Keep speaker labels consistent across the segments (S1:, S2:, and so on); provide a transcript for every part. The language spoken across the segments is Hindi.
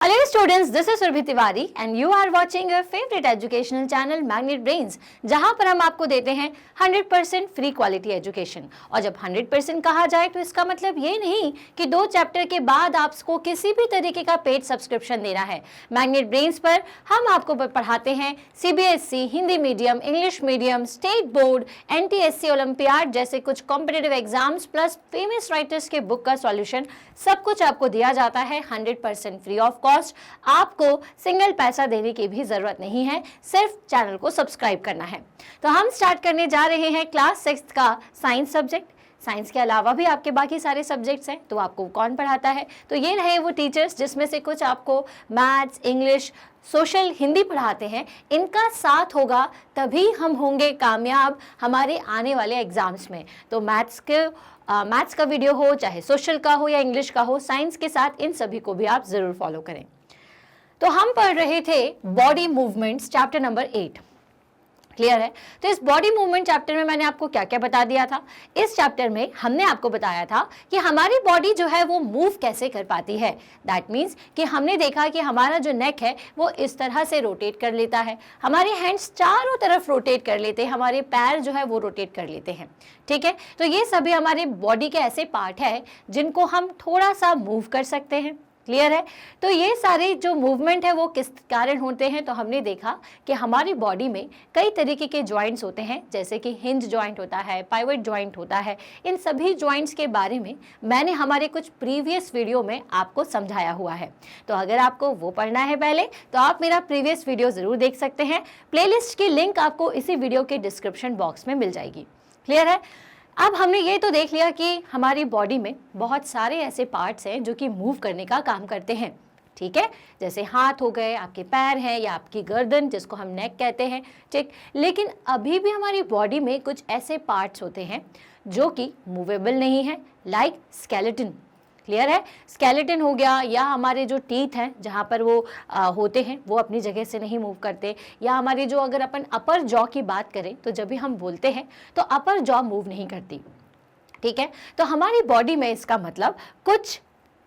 S1: Hello students, this is Surbhi Tiwari and you are watching your favorite educational channel Magnet Brains, जहां पर हम आपको देते हैं 100% फ्री क्वालिटी एजुकेशन। और जब 100% कहा जाए तो इसका मतलब ये नहीं कि 2 चैप्टर के बाद आपको किसी भी तरीके का पेड सब्सक्रिप्शन देना है। मैग्नेट ब्रेन्स पर हम आपको पढ़ाते हैं CBSE, Hindi medium, English medium, state board, NTSC, olympiad जैसे कुछ competitive exams plus famous writers के बुक का सॉल्यूशन, सब कुछ आपको दिया जाता है 100% फ्री ऑफ कॉस्ट। आपको सिंगल पैसा देने की भी जरूरत नहीं है, सिर्फ चैनल को सब्सक्राइब करना है। तो हम स्टार्ट करने जा रहे हैं क्लास 6 का साइंस सब्जेक्ट। साइंस के अलावा भी आपके बाकी सारे सब्जेक्ट्स हैं, तो आपको कौन पढ़ाता है? तो ये रहे वो टीचर्स जिसमें से कुछ आपको मैथ्स, इंग्लिश, सोशल, हिंदी पढ़ाते हैं। इनका साथ होगा तभी हम होंगे कामयाब हमारे आने वाले एग्जाम्स में। तो मैथ्स का वीडियो हो, चाहे सोशल का हो या इंग्लिश का हो, साइंस के साथ इन सभी को भी आप ज़रूर फॉलो करें। तो हम पढ़ रहे थे body movements, chapter number 8। Clear है? तो इस बॉडी मूवमेंट चैप्टर में मैंने आपको क्या क्या बता दिया था? इस चैप्टर में हमने आपको बताया था कि हमारी बॉडी जो है वो मूव कैसे कर पाती है। दैट मीन्स कि हमने देखा कि हमारा जो नेक है वो इस तरह से रोटेट कर लेता है, हमारे हैंड्स चारों तरफ रोटेट कर लेते हैं, हमारे पैर जो है वो रोटेट कर लेते हैं। ठीक है, तो ये सभी हमारे बॉडी के ऐसे पार्ट है जिनको हम थोड़ा सा मूव कर सकते हैं। क्लियर है? तो ये सारे जो मूवमेंट है वो किस कारण होते हैं? तो हमने देखा कि हमारी बॉडी में कई तरीके के जॉइंट्स होते हैं, जैसे कि हिंज जॉइंट होता है, पाइवट जॉइंट होता है। इन सभी जॉइंट्स के बारे में मैंने हमारे कुछ प्रीवियस वीडियो में आपको समझाया हुआ है। तो अगर आपको वो पढ़ना है पहले, तो आप मेरा प्रीवियस वीडियो ज़रूर देख सकते हैं। प्लेलिस्ट की लिंक आपको इसी वीडियो के डिस्क्रिप्शन बॉक्स में मिल जाएगी। क्लियर है? अब हमने ये तो देख लिया कि हमारी बॉडी में बहुत सारे ऐसे पार्ट्स हैं जो कि मूव करने का काम करते हैं। ठीक है, जैसे हाथ हो गए, आपके पैर हैं या आपकी गर्दन जिसको हम नेक कहते हैं। ठीक, लेकिन अभी भी हमारी बॉडी में कुछ ऐसे पार्ट्स होते हैं जो कि मूवेबल नहीं है, लाइक स्केलेटन। क्लियर है? स्केलेटन हो गया, या हमारे जो टीथ हैं जहाँ पर वो होते हैं वो अपनी जगह से नहीं मूव करते, या हमारी जो, अगर अपन अपर जॉ की बात करें तो जब भी हम बोलते हैं तो अपर जॉ मूव नहीं करती। ठीक है, तो हमारी बॉडी में इसका मतलब कुछ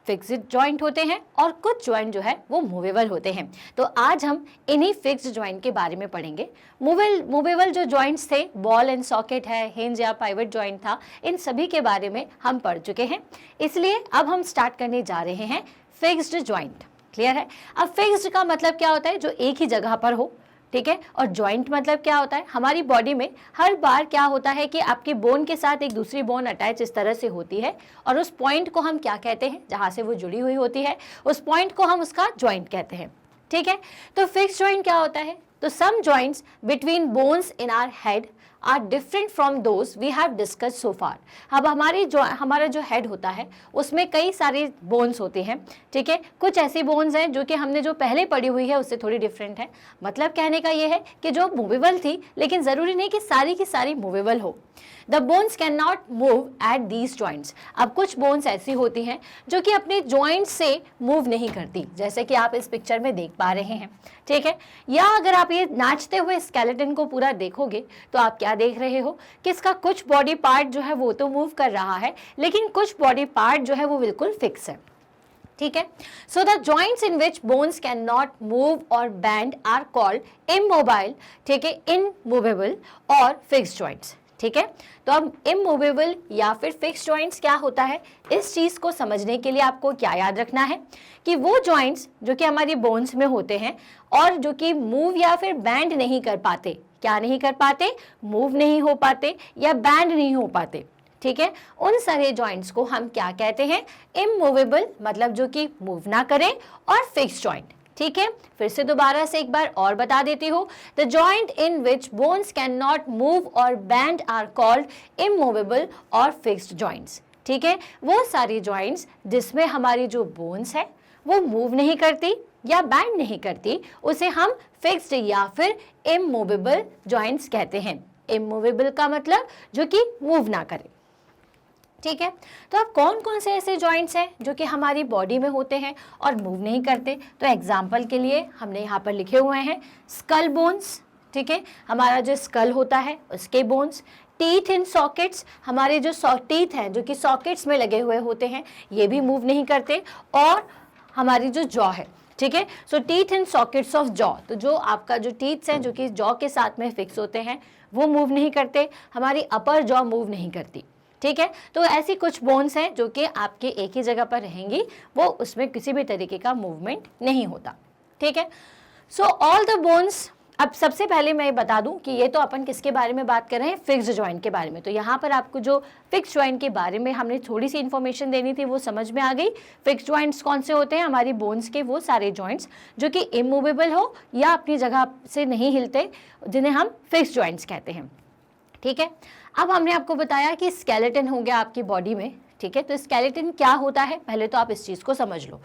S1: फिक्स्ड जॉइंट होते हैं और कुछ जॉइंट जो है वो मूवेबल होते हैं। तो आज हम इन्हीं फिक्स्ड जॉइंट के बारे में पढ़ेंगे। मूवेबल जो जॉइंट्स थे, बॉल एंड सॉकेट है, हिंज या पाइवट जॉइंट था, इन सभी के बारे में हम पढ़ चुके हैं। इसलिए अब हम स्टार्ट करने जा रहे हैं फिक्स्ड जॉइंट। क्लियर है? अब फिक्स्ड का मतलब क्या होता है? जो एक ही जगह पर हो। ठीक है, और जॉइंट मतलब क्या होता है? हमारी बॉडी में हर बार क्या होता है कि आपकी बोन के साथ एक दूसरी बोन अटैच इस तरह से होती है, और उस पॉइंट को हम क्या कहते हैं? जहाँ से वो जुड़ी हुई होती है, उस पॉइंट को हम उसका जॉइंट कहते हैं। ठीक है, तो फिक्स्ड जॉइंट क्या होता है? तो some joints between bones in our head are different from those we have discuss so far. अब हमारा जो हेड होता है उसमें कई सारे बोन्स होते हैं। ठीक है, कुछ ऐसी बोन्स हैं जो कि हमने जो पहले पढ़ी हुई है उससे थोड़ी डिफरेंट है। मतलब कहने का ये है कि जो मूवेबल थी, लेकिन ज़रूरी नहीं कि सारी की सारी मूवेबल हो। The bones can not move at these joints. अब कुछ बोन्स ऐसी होती हैं जो कि अपने जॉइंट से मूव नहीं करती, जैसे कि आप इस पिक्चर में देख पा रहे हैं। ठीक है, या अगर आप ये नाचते हुए स्केलेटन को पूरा देखोगे तो आप क्या देख रहे हो कि इसका कुछ बॉडी पार्ट जो है वो तो मूव कर रहा है, लेकिन कुछ बॉडी पार्ट जो है वो बिल्कुल फिक्स है। ठीक है, so the joints in which bones can not move और बैंड आर कॉल्ड इमोबाइल। ठीक है, इनमूवेबल और फिक्स्ड जॉइंट्स। ठीक है, तो अब इमूवेबल या फिर फिक्स्ड जॉइंट्स क्या होता है? इस चीज़ को समझने के लिए आपको क्या याद रखना है कि वो जॉइंट्स जो कि हमारी बोन्स में होते हैं और जो कि मूव या फिर बैंड नहीं कर पाते, क्या नहीं कर पाते? मूव नहीं हो पाते या बैंड नहीं हो पाते। ठीक है, उन सारे जॉइंट्स को हम क्या कहते हैं? इमूवेबल, मतलब जो कि मूव ना करें, और फिक्स्ड जॉइंट। ठीक है, फिर से दोबारा से एक बार और बता देती हूँ। The joint in which bones can not move और बैंड आर कॉल्ड इमूवेबल और फिक्स्ड जॉइंट्स। ठीक है, वो सारी जॉइंट्स जिसमें हमारी जो बोन्स है वो मूव नहीं करती या बैंड नहीं करती, उसे हम फिक्स्ड या फिर इमूवेबल जॉइंट्स कहते हैं। इमूवेबल का मतलब जो कि मूव ना करे। ठीक है, तो अब कौन कौन से ऐसे जॉइंट्स हैं जो कि हमारी बॉडी में होते हैं और मूव नहीं करते? तो एग्जाम्पल के लिए हमने यहाँ पर लिखे हुए हैं स्कल बोन्स। ठीक है, हमारा जो स्कल होता है उसके बोन्स। टीथ इन सॉकेट्स, हमारे जो टीथ हैं जो कि सॉकेट्स में लगे हुए होते हैं, ये भी मूव नहीं करते। और हमारी जो जॉ है ठीक है। So teeth in sockets of jaw, तो जो आपका जो टीथ्स हैं जो कि जॉ के साथ में फिक्स होते हैं वो मूव नहीं करते, हमारी अपर जॉ मूव नहीं करती, ठीक है। तो ऐसी कुछ बोन्स हैं जो कि आपके एक ही जगह पर रहेंगी, वो उसमें किसी भी तरीके का मूवमेंट नहीं होता, ठीक है। सो ऑल द बोन्स, अब सबसे पहले मैं बता दूं कि ये तो अपन किसके बारे में बात कर रहे हैं, फिक्स्ड जॉइंट के बारे में। तो यहाँ पर आपको जो फिक्स्ड जॉइंट के बारे में हमने थोड़ी सी इन्फॉर्मेशन देनी थी वो समझ में आ गई। फिक्स्ड जॉइंट्स कौन से होते हैं, हमारी बोन्स के वो सारे जॉइंट्स जो कि इमूवेबल हो या अपनी जगह से नहीं हिलते, जिन्हें हम फिक्स्ड जॉइंट्स कहते हैं, ठीक है। अब हमने आपको बताया कि स्केलेटन हो गया आपकी बॉडी में, ठीक है। तो स्केलेटन क्या होता है, पहले तो आप इस चीज़ को समझ लो,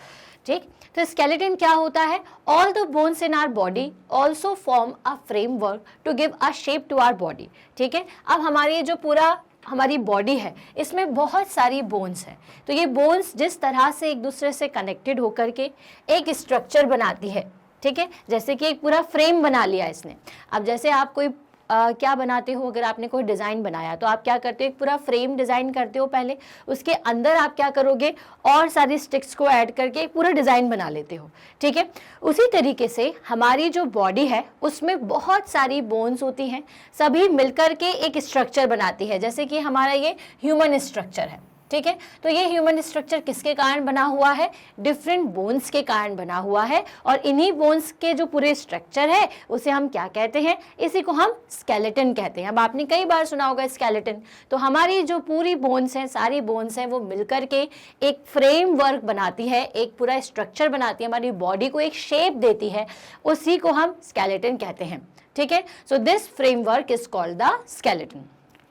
S1: ठीक। तो स्केलेटन क्या होता है, all the bones in our body also form a framework to give a shape to our body, ठीक है। अब हमारी जो पूरा हमारी बॉडी है इसमें बहुत सारी बोन्स हैं, तो ये बोन्स जिस तरह से एक दूसरे से कनेक्टेड होकर के एक स्ट्रक्चर बनाती है, ठीक है। जैसे कि एक पूरा फ्रेम बना लिया इसने। अब जैसे आप कोई क्या बनाते हो, अगर आपने कोई डिज़ाइन बनाया तो आप क्या करते हो, एक पूरा फ्रेम डिज़ाइन करते हो पहले, उसके अंदर आप क्या करोगे, और सारी स्टिक्स को ऐड करके एक पूरा डिज़ाइन बना लेते हो, ठीक है। उसी तरीके से हमारी जो बॉडी है उसमें बहुत सारी बोन्स होती हैं, सभी मिलकर के एक स्ट्रक्चर बनाती है, जैसे कि हमारा ये ह्यूमन स्ट्रक्चर है, ठीक है। तो ये ह्यूमन स्ट्रक्चर किसके कारण बना हुआ है, डिफरेंट बोन्स के कारण बना हुआ है, और इन्हीं बोन्स के जो पूरे स्ट्रक्चर है उसे हम क्या कहते हैं, इसी को हम स्केलेटन कहते हैं। अब आपने कई बार सुना होगा स्केलेटन। तो हमारी जो पूरी बोन्स हैं, सारी बोन्स हैं, वो मिलकर के एक फ्रेमवर्क बनाती है, एक पूरा स्ट्रक्चर बनाती है, हमारी बॉडी को एक शेप देती है, उसी को हम स्केलेटन कहते हैं, ठीक है। So this framework is called the skeleton,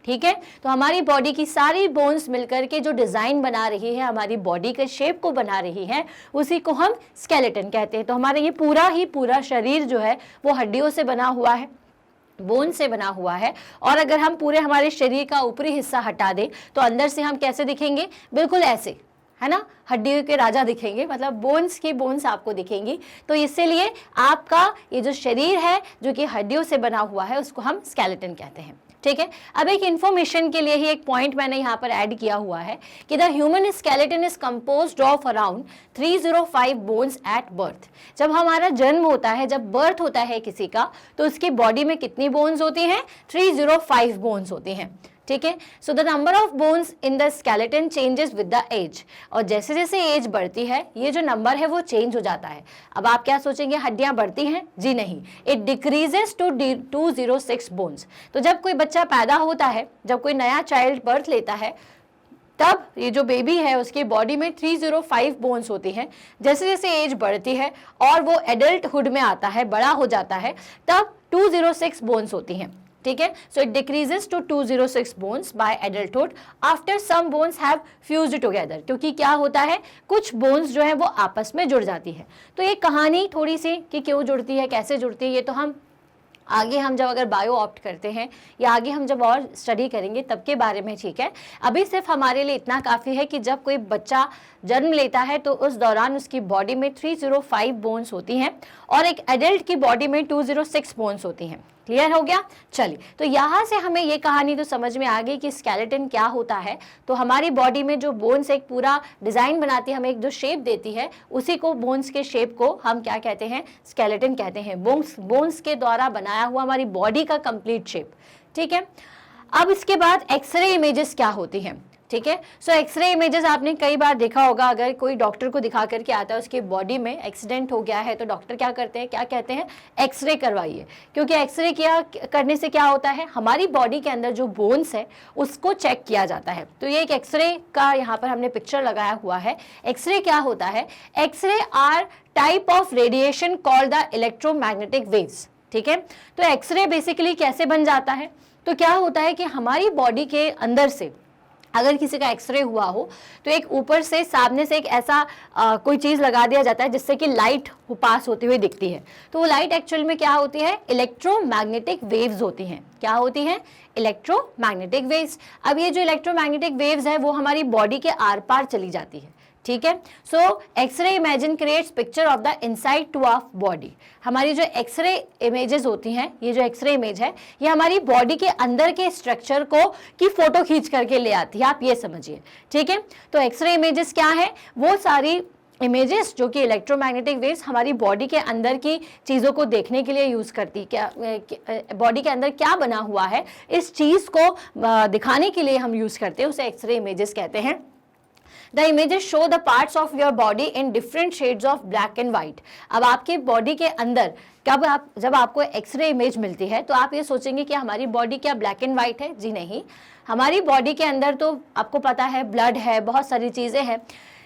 S1: ठीक है। तो हमारी बॉडी की सारी बोन्स मिलकर के जो डिज़ाइन बना रही है, हमारी बॉडी के शेप को बना रही है, उसी को हम स्केलेटन कहते हैं। तो हमारा ये पूरा शरीर जो है वो हड्डियों से बना हुआ है, बोन से बना हुआ है, और अगर हम पूरे हमारे शरीर का ऊपरी हिस्सा हटा दें तो अंदर से हम कैसे दिखेंगे, बिल्कुल ऐसे, है ना, हड्डियों के राजा दिखेंगे, मतलब बोन्स की बोन्स आपको दिखेंगी। तो इसीलिए आपका ये जो शरीर है जो कि हड्डियों से बना हुआ है उसको हम स्केलेटन कहते हैं, ठीक है। अब एक इन्फॉर्मेशन के लिए ही एक पॉइंट मैंने यहाँ पर ऐड किया हुआ है कि the human skeleton is composed of around 305 bones at birth. जब हमारा जन्म होता है, जब बर्थ होता है किसी का, तो उसकी बॉडी में कितनी बोन्स होती हैं, 305 बोन्स होती हैं, ठीक है। So the number of bones in the skeleton changes with the age, और जैसे जैसे एज बढ़ती है ये जो नंबर है वो चेंज हो जाता है। अब आप क्या सोचेंगे, हड्डियां बढ़ती हैं, जी नहीं, इट डिक्रीजेस टू 206 बोन्स। तो जब कोई बच्चा पैदा होता है, जब कोई नया चाइल्ड बर्थ लेता है, तब ये जो बेबी है उसकी बॉडी में 305 बोन्स होती हैं। जैसे जैसे एज बढ़ती है और वो एडल्टहुड में आता है, बड़ा हो जाता है, तब 206 बोन्स होती हैं, ठीक है। So it decreases to 206 bones by adulthood after some bones have fused together, क्योंकि क्या होता है, कुछ बोन्स जो है वो आपस में जुड़ जाती है। तो ये कहानी थोड़ी सी कि क्यों जुड़ती है, कैसे जुड़ती है, ये तो हम आगे हम जब अगर बायो ऑप्ट करते हैं या आगे हम जब और स्टडी करेंगे तब के बारे में, ठीक है। अभी सिर्फ हमारे लिए इतना काफ़ी है कि जब कोई बच्चा जन्म लेता है तो उस दौरान उसकी बॉडी में 305 बोन्स होती हैं और एक एडल्ट की बॉडी में 206 बोन्स होती हैं। क्लियर हो गया, चलिए। तो यहाँ से हमें ये कहानी तो समझ में आ गई कि स्केलेटन क्या होता है। तो हमारी बॉडी में जो बोन्स एक पूरा डिज़ाइन बनाती है, हमें एक जो शेप देती है, उसी को बोन्स के शेप को हम क्या कहते हैं, स्केलेटन कहते हैं। बोन्स के द्वारा बनाया हुआ हमारी बॉडी का कंप्लीट शेप, ठीक है। अब इसके बाद एक्सरे इमेजेस क्या होती हैं, ठीक है। सो एक्सरे इमेजेस आपने कई बार देखा होगा, अगर कोई डॉक्टर को दिखा करके आता है उसकी बॉडी में एक्सीडेंट हो गया है तो डॉक्टर क्या करते हैं, क्या कहते हैं, एक्सरे करवाइए। क्योंकि एक्सरे किया करने से क्या होता है, हमारी बॉडी के अंदर जो बोन्स है उसको चेक किया जाता है। तो ये एक एक्सरे का यहाँ पर हमने पिक्चर लगाया हुआ है। एक्सरे क्या होता है, x ray are type of radiation called the electromagnetic waves, ठीक है। तो एक्सरे बेसिकली कैसे बन जाता है, तो क्या होता है कि हमारी बॉडी के अंदर से अगर किसी का एक्सरे हुआ हो तो एक ऊपर से सामने से एक ऐसा कोई चीज़ लगा दिया जाता है जिससे कि लाइट पास होती हुई दिखती है। तो वो लाइट एक्चुअल में क्या होती है, इलेक्ट्रोमैग्नेटिक वेव्स होती हैं। क्या होती हैं, इलेक्ट्रोमैग्नेटिक वेव्स। अब ये जो इलेक्ट्रोमैग्नेटिक वेव्स है वो हमारी बॉडी के आर पार चली जाती है, ठीक है। So X ray imaging creates picture of the inside to of body. हमारी जो एक्सरे इमेजेस होती हैं, ये जो एक्सरे इमेज है ये हमारी बॉडी के अंदर के स्ट्रक्चर को की फोटो खींच करके ले आती है, आप ये समझिए, ठीक है। तो एक्सरे इमेजेस क्या है, वो सारी इमेजेस जो कि इलेक्ट्रोमैग्नेटिक वेव्स हमारी बॉडी के अंदर की चीज़ों को देखने के लिए यूज़ करती, क्या बॉडी के अंदर क्या बना हुआ है इस चीज़ को दिखाने के लिए हम यूज़ करते हैं, उसे एक्सरे इमेजेस कहते हैं। The images show the parts of your body in different shades of black and white. अब आपके बॉडी के अंदर जब आपको एक्सरे इमेज मिलती है तो आप ये सोचेंगे कि हमारी बॉडी क्या ब्लैक एंड वाइट है? जी नहीं, हमारी बॉडी के अंदर तो आपको पता है ब्लड है, बहुत सारी चीज़ें हैं,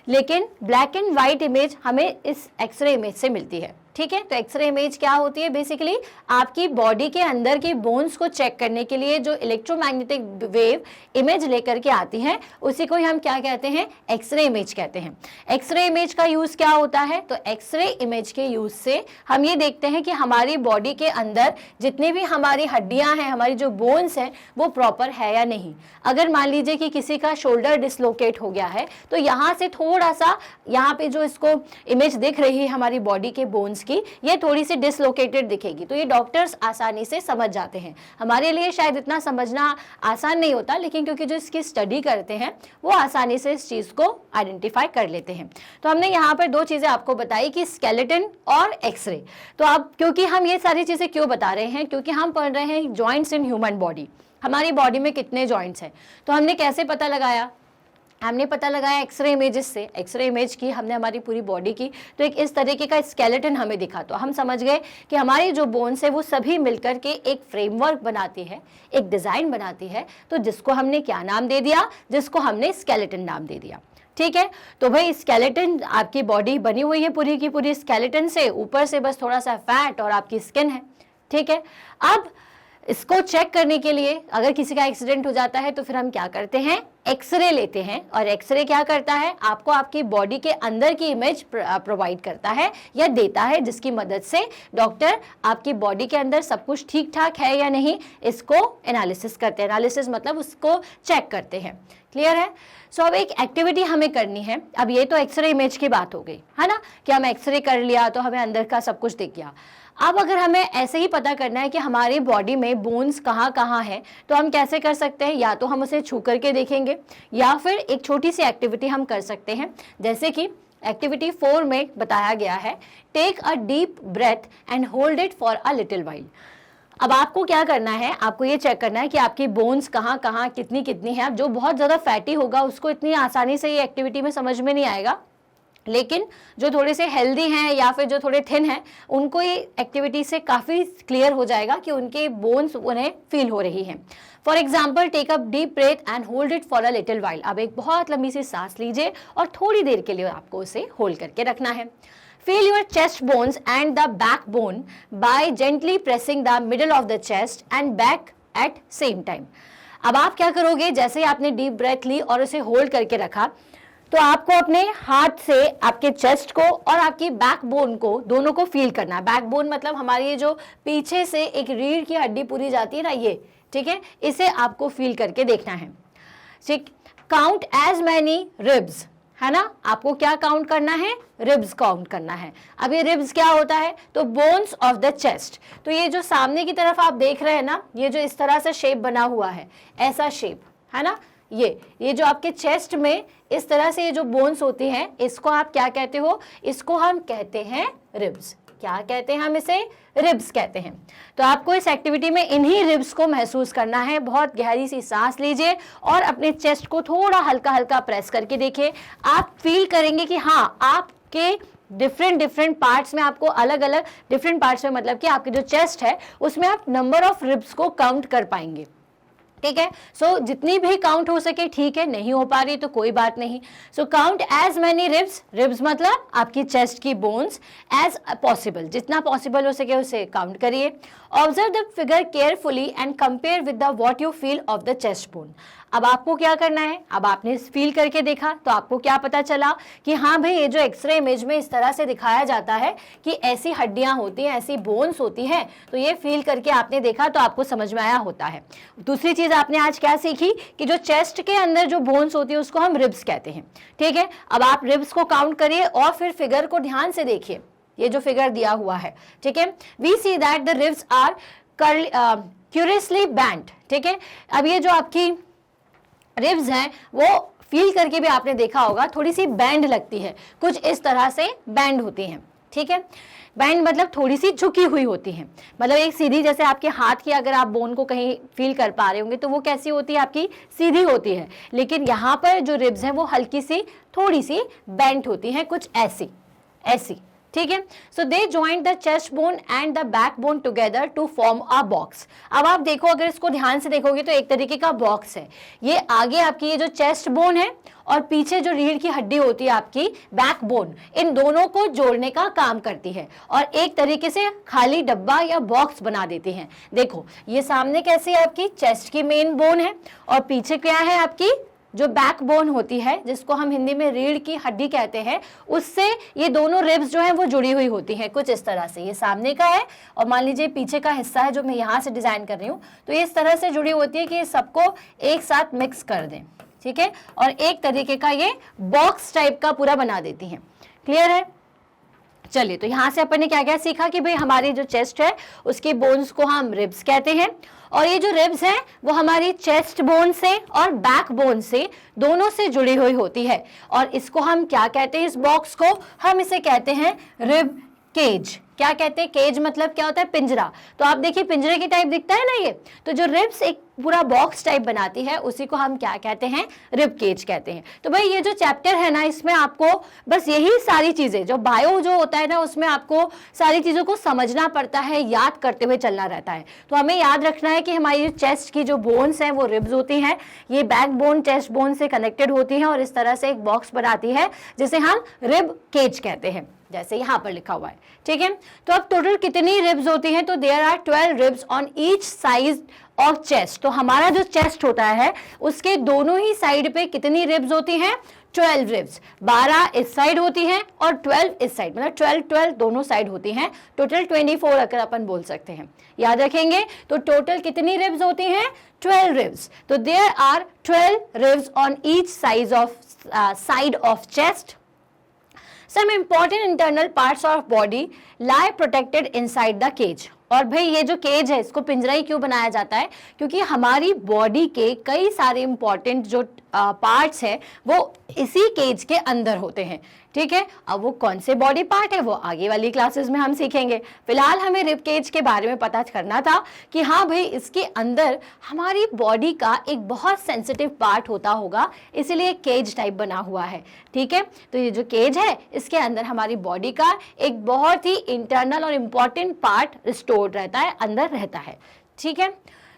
S1: लेकिन ब्लैक एंड वाइट इमेज हमें इस एक्सरे इमेज से मिलती है। ठीक है, तो एक्सरे इमेज क्या होती है? बेसिकली आपकी बॉडी के अंदर की बोन्स को चेक करने के लिए जो इलेक्ट्रोमैग्नेटिक वेव इमेज लेकर के आती है उसी को हम क्या कहते हैं? एक्सरे इमेज कहते हैं। एक्सरे इमेज का यूज क्या होता है? तो एक्सरे इमेज के यूज से हम ये देखते हैं कि हमारी बॉडी के अंदर जितनी भी हमारी हड्डियां हैं, हमारी जो बोन्स हैं, वो प्रॉपर है या नहीं। अगर मान लीजिए कि किसी का शोल्डर डिसलोकेट हो गया है तो यहाँ से थोड़ा सा, यहाँ पे जो इसको इमेज दिख रही है हमारी बॉडी के बोन्स की, ये थोड़ी सी डिसलोकेटेड दिखेगी, तो ये डॉक्टर्स आसानी से समझ जाते हैं। हमारे लिए शायद इतना समझना आसान नहीं होता, लेकिन क्योंकि जो इसकी स्टडी करते हैं वो आसानी से इस चीज को आइडेंटिफाई कर लेते हैं। तो हमने यहाँ पर दो चीजें आपको बताई कि स्केलेटन और एक्सरे। तो अब क्योंकि हम ये सारी चीजें क्यों बता रहे हैं? क्योंकि हम पढ़ रहे हैं जॉइंट्स इन ह्यूमन बॉडी, हमारी बॉडी में कितने जॉइंट्स हैं। तो हमने कैसे पता लगाया? हमने पता लगाया एक्सरे इमेजेस से। एक्सरे इमेज की हमने हमारी पूरी बॉडी की, तो एक इस तरीके का स्केलेटन हमें दिखा, तो हम समझ गए कि हमारी जो बोन्स है वो सभी मिलकर के एक फ्रेमवर्क बनाती है, एक डिज़ाइन बनाती है, तो जिसको हमने क्या नाम दे दिया? जिसको हमने स्केलेटन नाम दे दिया। ठीक है, तो भाई स्केलेटन, आपकी बॉडी बनी हुई है पूरी की पूरी स्केलेटन से, ऊपर से बस थोड़ा सा फैट और आपकी स्किन है। ठीक है, अब इसको चेक करने के लिए अगर किसी का एक्सीडेंट हो जाता है तो फिर हम क्या करते हैं? एक्सरे लेते हैं, और एक्सरे क्या करता है? आपको आपकी बॉडी के अंदर की इमेज प्रोवाइड करता है या देता है, जिसकी मदद से डॉक्टर आपकी बॉडी के अंदर सब कुछ ठीक ठाक है या नहीं इसको एनालिसिस करते हैं। एनालिसिस मतलब उसको चेक करते हैं। क्लियर है? सो अब एक एक्टिविटी हमें करनी है। अब ये तो एक्सरे इमेज की बात हो गई है ना, कि हम एक्सरे कर लिया तो हमें अंदर का सब कुछ दिख गया। अब अगर हमें ऐसे ही पता करना है कि हमारी बॉडी में बोन्स कहाँ कहाँ हैं, तो हम कैसे कर सकते हैं? या तो हम उसे छू करके देखेंगे, या फिर एक छोटी सी एक्टिविटी हम कर सकते हैं, जैसे कि एक्टिविटी 4 में बताया गया है, take a deep breath and hold it for a little while. अब आपको क्या करना है? आपको ये चेक करना है कि आपकी बोन्स कहाँ कहाँ कितनी कितनी है। अब जो बहुत ज़्यादा फैटी होगा उसको इतनी आसानी से ये एक्टिविटी में समझ में नहीं आएगा, लेकिन जो थोड़े से हेल्दी हैं या फिर जो थोड़े थिन हैं उनको ये एक्टिविटी से काफ़ी क्लियर हो जाएगा कि उनके बोन्स उन्हें फील हो रही हैं। For example, take up deep breath and hold it for a little while. अब एक बहुत लंबी सी सांस लीजिए और थोड़ी देर के लिए आपको उसे होल्ड करके रखना है। Feel your chest bones and the back bone by gently pressing the middle of the chest and back at same time. अब आप क्या करोगे? जैसे ही आपने डीप ब्रेथ ली और उसे होल्ड करके रखा, तो आपको अपने हाथ से आपके चेस्ट को और आपकी बैक बोन को, दोनों को फील करना है। बैक बोन मतलब हमारी ये जो पीछे से एक रीढ़ की हड्डी पूरी जाती है ना, ये, ठीक है, इसे आपको फील करके देखना है। ठीक, काउंट एज मैनी रिब्स, है ना, आपको क्या काउंट करना है? रिब्स काउंट करना है। अब ये रिब्स क्या होता है? तो बोन्स ऑफ द चेस्ट। तो ये जो सामने की तरफ आप देख रहे हैं ना, ये जो इस तरह से शेप बना हुआ है, ऐसा शेप है ना, ये जो आपके चेस्ट में इस तरह से ये जो बोन्स होती हैं, इसको आप क्या कहते हो? इसको हम कहते हैं रिब्स। क्या कहते हैं हम इसे? रिब्स कहते हैं। तो आपको इस एक्टिविटी में इन्हीं रिब्स को महसूस करना है। बहुत गहरी सी सांस लीजिए और अपने चेस्ट को थोड़ा हल्का हल्का प्रेस करके देखिए। आप फील करेंगे कि हाँ, आपके डिफरेंट पार्ट्स में, आपको अलग अलग डिफरेंट पार्ट्स में, मतलब कि आपकी जो चेस्ट है उसमें आप नंबर ऑफ रिब्स को काउंट कर पाएंगे। ठीक है, सो जितनी भी काउंट हो सके ठीक है, नहीं हो पा रही तो कोई बात नहीं। So count as many ribs, ribs मतलब आपकी चेस्ट की बोन्स, एज पॉसिबल, जितना पॉसिबल हो सके उसे काउंट करिए। Observe the figure carefully and compare with the what you feel of the chest bone. अब आपको क्या करना है? अब आपने फील करके देखा तो आपको क्या पता चला कि हाँ भाई, ये जो एक्सरे इमेज में इस तरह से दिखाया जाता है कि ऐसी हड्डियां होती हैं, ऐसी बोन्स होती हैं, तो ये फील करके आपने देखा तो आपको समझ में आया होता है। दूसरी चीज आपने आज क्या सीखी कि जो चेस्ट के अंदर जो बोन्स होती है उसको हम रिब्स कहते हैं। ठीक है, अब आप रिब्स को काउंट करिए और फिर फिगर को ध्यान से देखिए, ये जो फिगर दिया हुआ है। ठीक है, we see that the ribs are curiously bent. ठीक है, अब ये जो आपकी रिब्स हैं वो फील करके भी आपने देखा होगा, थोड़ी सी बैंड लगती है, कुछ इस तरह से बैंड होती हैं, ठीक है। बैंड मतलब थोड़ी सी झुकी हुई होती है, मतलब एक सीधी, जैसे आपके हाथ की अगर आप बोन को कहीं फील कर पा रहे होंगे तो वो कैसी होती है, आपकी सीधी होती है, लेकिन यहाँ पर जो रिब्स हैं वो हल्की सी थोड़ी सी बेंट होती हैं, कुछ ऐसी ऐसी, ठीक है। So they joint the chest bone and the back bone together to form a box. अब आप देखो, अगर इसको ध्यान से देखोगे तो एक तरीके का बॉक्स है, ये आगे आपकी ये जो चेस्ट बोन है और पीछे जो रीढ़ की हड्डी होती है आपकी बैक बोन, इन दोनों को जोड़ने का काम करती है और एक तरीके से खाली डब्बा या बॉक्स बना देती है। देखो ये सामने कैसे है, आपकी चेस्ट की मेन बोन है और पीछे क्या है, आपकी जो बैक बोन होती है, जिसको हम हिंदी में रीढ़ की हड्डी कहते हैं, उससे ये दोनों रिब्स जो हैं वो जुड़ी हुई होती हैं, कुछ इस तरह से। ये सामने का है और मान लीजिए पीछे का हिस्सा है जो मैं यहाँ से डिजाइन कर रही हूँ, तो ये इस तरह से जुड़ी होती है कि ये सबको एक साथ मिक्स कर दें, ठीक है, और एक तरीके का ये बॉक्स टाइप का पूरा बना देती हैं। क्लियर है? चलिए, तो यहाँ से अपन ने क्या क्या सीखा कि भाई हमारी जो चेस्ट है उसके बोन्स को हम रिब्स कहते हैं, और ये जो रिब्स हैं वो हमारी चेस्ट बोन से और बैक बोन से दोनों से जुड़ी हुई होती है, और इसको हम क्या कहते हैं, इस बॉक्स को हम इसे कहते हैं रिब केज। क्या कहते हैं? केज मतलब क्या होता है? पिंजरा। तो आप देखिए पिंजरे की टाइप दिखता है ना ये, तो जो रिब्स एक पूरा बॉक्स टाइप बनाती है उसी को हम क्या कहते हैं? रिब केज कहते हैं। तो भाई ये जो चैप्टर है ना, इसमें आपको बस यही सारी चीजें, जो बायो जो होता है ना उसमें आपको सारी चीजों को समझना पड़ता है, याद करते हुए चलना रहता है। तो हमें याद रखना है कि हमारी चेस्ट की जो बोन्स हैं वो रिब्स होती हैं, ये बैक बोन चेस्ट बोन से कनेक्टेड होती हैं और इस तरह से एक बॉक्स बनाती है जिसे हम रिब केज कहते हैं, जैसे यहाँ पर लिखा हुआ है, ठीक है। तो अब टोटल कितनी रिब्स होती हैं? तो there are 12 ribs on each side of chest. तो हमारा जो चेस्ट होता है उसके दोनों ही साइड पे कितनी रिब्स होती हैं? 12 रिब्स। 12 इस साइड होती हैं और 12 इस साइड, मतलब 12 दोनों साइड होती हैं। टोटल 24 अगर अपन बोल सकते हैं, याद रखेंगे। तो टोटल कितनी रिब्स होती हैं? 12 रिब्स। तो there are 12 ribs on each side of chest. Some important internal parts of body lie protected inside the cage. और भाई ये जो केज है इसको पिंजरा ही क्यों बनाया जाता है? क्योंकि हमारी बॉडी के कई सारे इंपॉर्टेंट जो पार्ट्स हैं वो इसी केज के अंदर होते हैं, ठीक है। अब वो कौन से बॉडी पार्ट है वो आगे वाली क्लासेस में हम सीखेंगे। फिलहाल हमें रिब केज के बारे में पता करना था कि हाँ भाई इसके अंदर हमारी बॉडी का एक बहुत सेंसिटिव पार्ट होता होगा, इसीलिए केज टाइप बना हुआ है, ठीक है। तो ये जो केज है इसके अंदर हमारी बॉडी का एक बहुत ही इंटरनल और इम्पॉर्टेंट पार्ट स्टोर्ड रहता है, अंदर रहता है, ठीक है।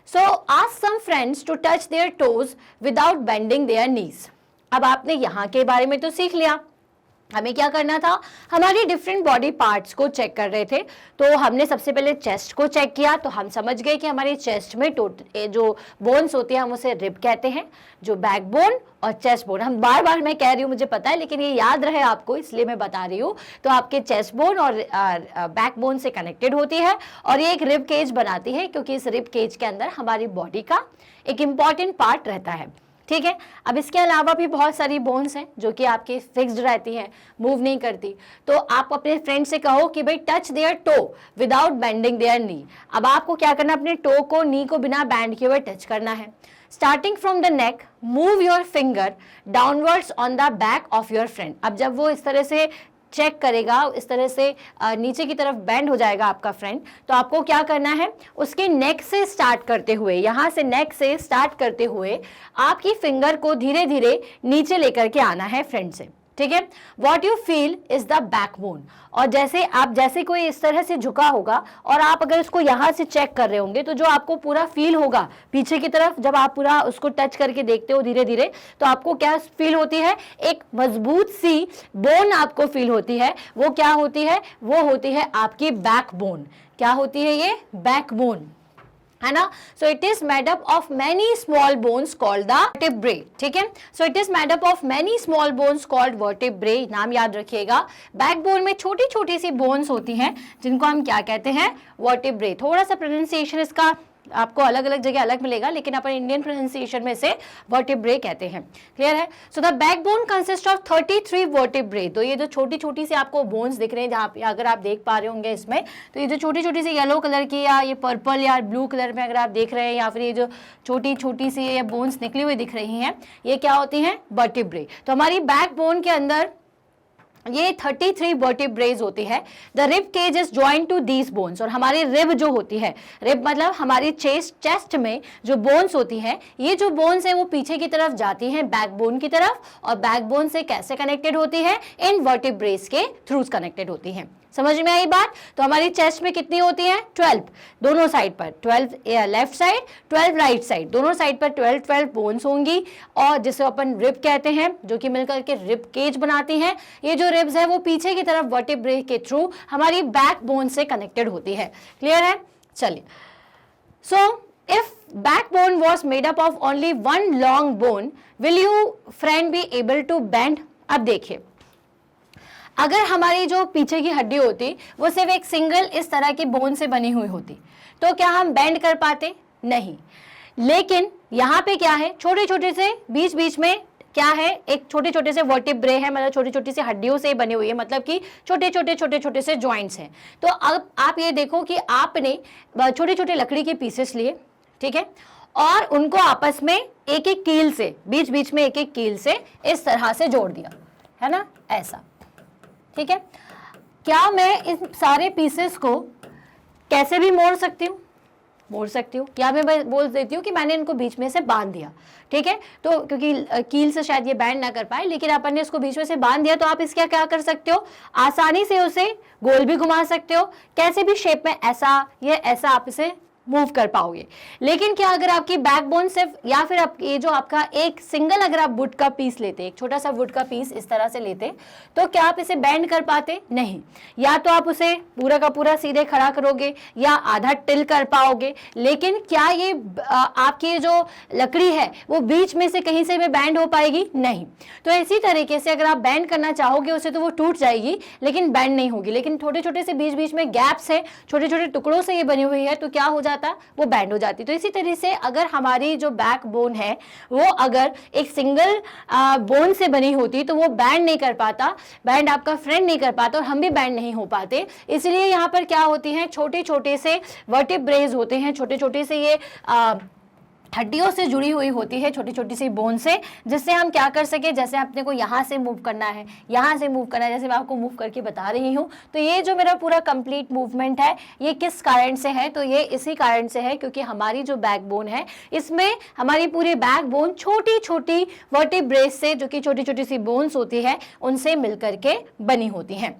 S1: So ask some friends to touch their toes without bending their knees. अब आपने यहाँ के बारे में तो सीख लिया, हमें क्या करना था? हमारी डिफरेंट बॉडी पार्ट्स को चेक कर रहे थे। तो हमने सबसे पहले चेस्ट को चेक किया, तो हम समझ गए कि हमारी चेस्ट में जो बोन्स होती हैं हम उसे रिब कहते हैं, जो बैक बोन और चेस्ट बोन। हम बार बार मैं कह रही हूँ, मुझे पता है, लेकिन ये याद रहे आपको इसलिए मैं बता रही हूँ। तो आपके चेस्ट बोन और बैक बोन से कनेक्टेड होती है और ये एक रिब केज बनाती है, क्योंकि इस रिब केज के अंदर हमारी बॉडी का एक इम्पॉर्टेंट पार्ट रहता है, ठीक है। अब इसके अलावा भी बहुत सारी बोन्स हैं जो कि आपके फिक्स्ड रहती हैं, मूव नहीं करती। तो आप अपने फ्रेंड से कहो कि भाई touch their toe without bending their knee. अब आपको क्या करना, अपने टो को, नी को बिना बैंड किए हुए टच करना है। Starting from the neck move your finger downwards on the back of your friend. अब जब वो इस तरह से चेक करेगा, इस तरह से नीचे की तरफ बेंड हो जाएगा आपका फ्रेंड, तो आपको क्या करना है, उसके नेक से स्टार्ट करते हुए, यहाँ से नेक से स्टार्ट करते हुए आपकी फिंगर को धीरे धीरे नीचे लेकर के आना है फ्रेंड से, ठीक है। What you feel is the backbone. और जैसे कोई इस तरह से झुका होगा और आप अगर उसको यहाँ से चेक कर रहे होंगे, तो जो आपको पूरा फील होगा पीछे की तरफ, जब आप पूरा उसको टच करके देखते हो धीरे धीरे, तो आपको क्या फील होती है? एक मजबूत सी बोन आपको फील होती है। वो क्या होती है? वो होती है आपकी बैकबोन। क्या होती है ये? बैकबोन, है ना। So it is made up of many small bones called the vertebrae, ठीक है। So it is made up of many small bones called vertebrae. नाम याद रखिएगा, बैकबोन में छोटी छोटी सी बोन्स होती हैं जिनको हम क्या कहते हैं? वर्टेब्रे। थोड़ा सा प्रोनाउंसिएशन इसका आपको अलग अलग जगह अलग मिलेगा, लेकिन अपन इंडियन प्रोनाउंसिएशन में से वर्टिब्रे कहते हैं। क्लियर है? So the backbone consist of 33 vertebrae. तो ये जो छोटी छोटी सी आपको बोन्स दिख रहे हैं, जहाँ पे अगर आप देख पा रहे होंगे इसमें, तो ये जो छोटी छोटी सी येलो कलर की या ये पर्पल या ब्लू कलर में अगर आप देख रहे हैं, या फिर ये जो छोटी छोटी सी ये बोन्स निकली हुई दिख रही हैं, ये क्या होती हैं? वर्टिब्रे। तो हमारी बैकबोन के अंदर ये 33 वर्टिब्रेज होती है। The rib cage is joint to these bones. और हमारी रिब जो होती है, रिब मतलब हमारी चेस्ट में जो बोन्स होती है, ये जो बोन्स है वो पीछे की तरफ जाती हैं बैकबोन की तरफ, और बैकबोन से कैसे कनेक्टेड होती है? इन वर्टिब्रेज के थ्रू कनेक्टेड होती हैं। समझ में आई बात? तो हमारी चेस्ट में कितनी होती है? 12 दोनों साइड पर, 12 लेफ्ट साइड, 12 राइट साइड, दोनों साइड पर 12 बोन्स होंगी, और जिसे अपन रिब कहते हैं, जो कि मिलकर के रिब केज बनाती हैं। ये जो रिब्स है वो पीछे की तरफ वर्टिब्रे के थ्रू हमारी बैक बोन से कनेक्टेड होती है। क्लियर है? चलिए, so if backbone was made up of only one long bone, will you friend be able to bend? अब देखिए, अगर हमारी जो पीछे की हड्डी होती वो सिर्फ एक सिंगल इस तरह की बोन से बनी हुई होती, तो क्या हम बेंड कर पाते? नहीं। लेकिन यहाँ पे क्या है? छोटे छोटे से बीच बीच में क्या है? एक छोटे छोटे से वर्टिब्रे है, मतलब छोटी छोटी सी हड्डियों से बनी हुई है, मतलब कि छोटे छोटे से जॉइंट्स हैं। तो अब आप ये देखो कि आपने छोटे छोटे लकड़ी के पीसेस लिए, ठीक है, और उनको आपस में एक एक कील से, बीच बीच में एक एक कील से इस तरह से जोड़ दिया, है ना, ऐसा। ठीक है, क्या मैं इन सारे पीसेस को कैसे भी मोड़ सकती हूँ? मोड़ सकती हूँ, या मैं बोल देती हूँ कि मैंने इनको बीच में से बांध दिया। ठीक है, तो क्योंकि कील से शायद ये बैंड ना कर पाए, लेकिन अपन ने इसको बीच में से बांध दिया, तो आप इसका क्या कर सकते हो? आसानी से उसे गोल भी घुमा सकते हो, कैसे भी शेप में, ऐसा या ऐसा आप इसे मूव कर पाओगे। लेकिन क्या अगर आपकी बैकबोन सिर्फ, या फिर आप ये जो आपका एक सिंगल, अगर आप वुड का पीस लेते, एक छोटा सा वुड का पीस इस तरह से लेते, तो क्या आप इसे बेंड कर पाते? नहीं। या तो आप उसे पूरा का पूरा सीधे खड़ा करोगे, या आधा टिल कर पाओगे, लेकिन क्या ये आपकी जो लकड़ी है वो बीच में से कहीं से भी बेंड हो पाएगी? नहीं। तो इसी तरीके से अगर आप बेंड करना चाहोगे उसे, तो वो टूट जाएगी लेकिन बेंड नहीं होगी। लेकिन छोटे छोटे से बीच बीच में गैप्स है, छोटे छोटे टुकड़ों से ये बनी हुई है, तो क्या हो जाता? वो बैंड हो जाती। तो इसी तरह से अगर हमारी जो बैक बोन है वो अगर एक सिंगल बोन से बनी होती, तो वो बैंड नहीं कर पाता, बैंड आपका फ्रेंड नहीं कर पाता, और हम भी बैंड नहीं हो पाते। इसलिए यहाँ पर क्या होती है? छोटे छोटे से वर्टिब्रेज होते हैं, छोटे छोटे से ये हड्डियों से जुड़ी हुई होती है, छोटी छोटी सी बोन से, जिससे हम क्या कर सके? जैसे अपने को यहाँ से मूव करना है, यहाँ से मूव करना है, जैसे मैं आपको मूव करके बता रही हूँ। तो ये जो मेरा पूरा कंप्लीट मूवमेंट है, ये किस कारण से है? तो ये इसी कारण से है क्योंकि हमारी जो बैकबोन है, इसमें हमारी पूरी बैकबोन छोटी छोटी वर्टिब्रेज से, जो कि छोटी छोटी सी बोन्स होती है, उनसे मिलकर के बनी होती हैं।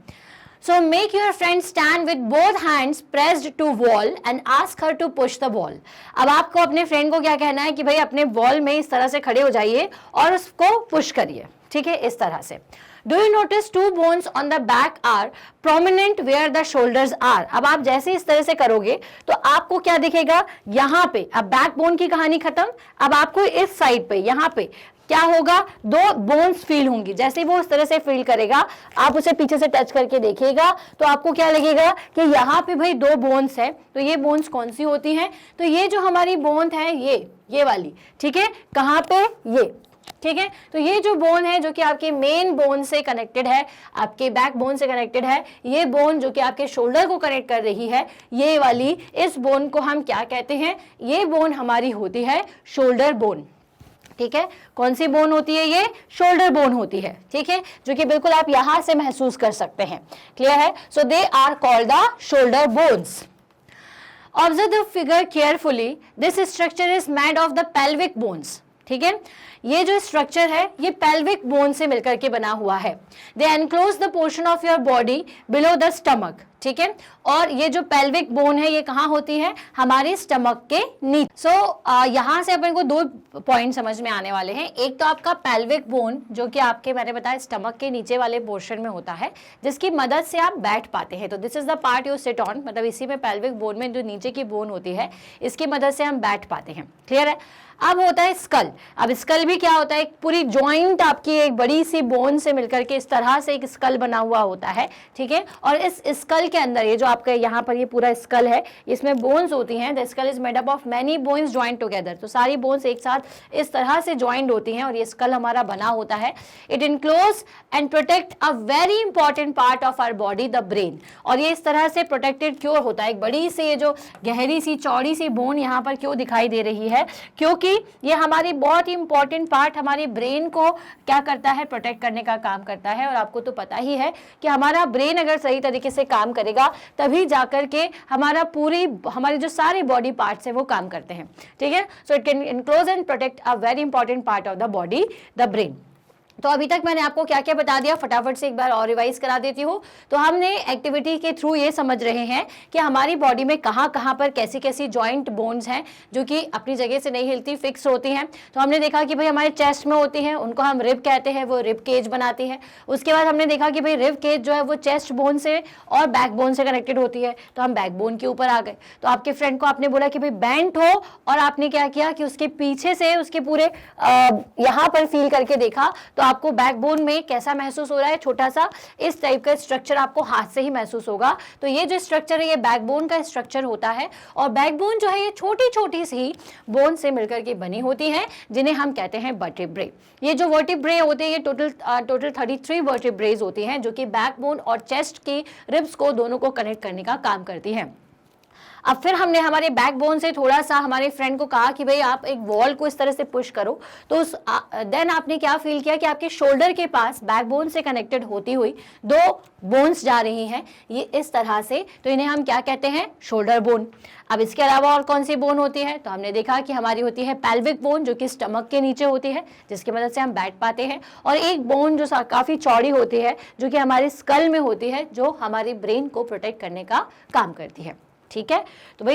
S1: So make your friend stand with both hands pressed to wall and ask her to push the wall. अब आपको अपने फ्रेंड को क्या कहना है कि भाई अपने वॉल में इस तरह से खड़े हो जाइए और उसको पुश करिए। ठीक है, इस तरह से। Do you notice two bones on the back are prominent where the shoulders are? अब आप जैसे इस तरह से करोगे तो आपको क्या दिखेगा? यहाँ पे, अब बैक बोन की कहानी खत्म। अब आपको इस साइड पे, यहाँ पे क्या होगा? दो बोन्स फील होंगी। जैसे ही वो उस तरह से फील करेगा, आप उसे पीछे से टच करके देखिएगा, तो आपको क्या लगेगा कि यहाँ पे भाई दो बोन्स है। तो ये बोन्स कौन सी होती हैं? तो ये जो हमारी बोन है, ये वाली, ठीक है, कहाँ पे? ये, ठीक है। तो ये जो बोन है जो कि आपके मेन बोन से कनेक्टेड है, आपके बैक बोन से कनेक्टेड है, ये बोन जो कि आपके शोल्डर को कनेक्ट कर रही है, ये वाली, इस बोन को हम क्या कहते हैं? ये बोन हमारी होती है शोल्डर बोन। ठीक है, कौन सी बोन होती है? ये शोल्डर बोन होती है। ठीक है, जो कि बिल्कुल आप यहां से महसूस कर सकते हैं। क्लियर है? So they are called the shoulder bones. Observe the figure carefully. This structure is made of the pelvic bones. ठीक है, ये जो स्ट्रक्चर है ये पेल्विक बोन से मिलकर के बना हुआ है। They enclose the portion of your body below the stomach. ठीक है, और ये जो पेल्विक बोन है ये कहाँ होती है? हमारे स्टमक के नीचे। सो यहाँ से अपन को दो पॉइंट समझ में आने वाले हैं। एक तो आपका पेल्विक बोन जो कि आपके, मैंने बताया, स्टमक के नीचे वाले पोर्शन में होता है, जिसकी मदद से आप बैठ पाते हैं। तो this is the part you sit on, मतलब इसी में पेल्विक बोन में जो नीचे की बोन होती है, इसकी मदद से हम बैठ पाते हैं। क्लियर है? अब होता है स्कल। अब स्कल भी भी क्या होता है, एक पूरी जॉइंट आपकी एक बड़ी सी बोन से मिलकर के इस तरह से एक स्कल बना हुआ होता है, ठीक है। और इस स्कल के अंदर ये जो आपका यहाँ पर ये पूरा स्कल है, इसमें बोन्स होती हैं। The skull is made up of many bones joint together, तो सारी बोन्स एक साथ इस तरह से ज्वाइंट होती हैं और ये स्कल हमारा बना होता है। It enclose and protect a very important part of our body, the brain. और ये इस तरह से प्रोटेक्टेड क्यों होता है, एक बड़ी सी ये जो गहरी सी चौड़ी सी बोन यहाँ पर क्यों दिखाई दे रही है, क्योंकि ये हमारी बहुत ही इंपॉर्टेंट पार्ट हमारे ब्रेन को क्या करता है, प्रोटेक्ट करने का काम करता है। और आपको तो पता ही है कि हमारा ब्रेन अगर सही तरीके से काम करेगा तभी जाकर के हमारी जो सारे बॉडी पार्ट्स है वो काम करते हैं, ठीक है। So it can enclose and protect a very important part of the body, the brain. तो अभी तक मैंने आपको क्या क्या बता दिया, फटाफट से एक बार और रिवाइज करा देती हूँ। तो हमने एक्टिविटी के थ्रू ये समझ रहे हैं कि हमारी बॉडी में कहाँ कहाँ पर कैसी कैसी जॉइंट बोन्स हैं जो कि अपनी जगह से नहीं हिलती, फिक्स होती हैं। तो हमने देखा कि भाई हमारे चेस्ट में होती हैं, उनको हम रिब कहते हैं, वो रिब केज बनाती है। उसके बाद हमने देखा कि भाई रिब केज जो है वो चेस्ट बोन से और बैक बोन से कनेक्टेड होती है, तो हम बैक बोन के ऊपर आ गए। तो आपके फ्रेंड को आपने बोला कि भाई बेंट हो, और आपने क्या किया कि उसके पीछे से उसके पूरे यहाँ पर फील करके देखा, तो आपको बैकबोन में कैसा महसूस हो रहा है, छोटा सा इस टाइप का स्ट्रक्चर आपको हाथ से ही महसूस होगा। तो ये जो स्ट्रक्चर है ये बैकबोन का स्ट्रक्चर होता है। और बैकबोन जो है ये छोटी छोटी सी बोन से मिलकर के बनी होती है, जिन्हें हम कहते हैं वर्टिब्रे। ये जो वर्टिब्रे होते हैं ये टोटल 33 वर्टिब्रेज होती हैं, जो कि बैकबोन और चेस्ट की रिब्स को दोनों को कनेक्ट करने का काम करती हैं। अब फिर हमने हमारे बैकबोन से थोड़ा सा हमारे फ्रेंड को कहा कि भाई आप एक वॉल को इस तरह से पुश करो, तो देन आपने क्या फील किया कि आपके शोल्डर के पास बैकबोन से कनेक्टेड होती हुई दो बोन्स जा रही हैं, ये इस तरह से। तो इन्हें हम क्या कहते हैं, शोल्डर बोन। अब इसके अलावा और कौन सी बोन होती है, तो हमने देखा कि हमारी होती है पेल्विक बोन, जो कि स्टमक के नीचे होती है, जिसकी मदद से हम बैठ पाते हैं। और एक बोन जो काफ़ी चौड़ी होती है, जो कि हमारे स्कल में होती है, जो हमारे ब्रेन को प्रोटेक्ट करने का काम करती है, ठीक है। तो भाई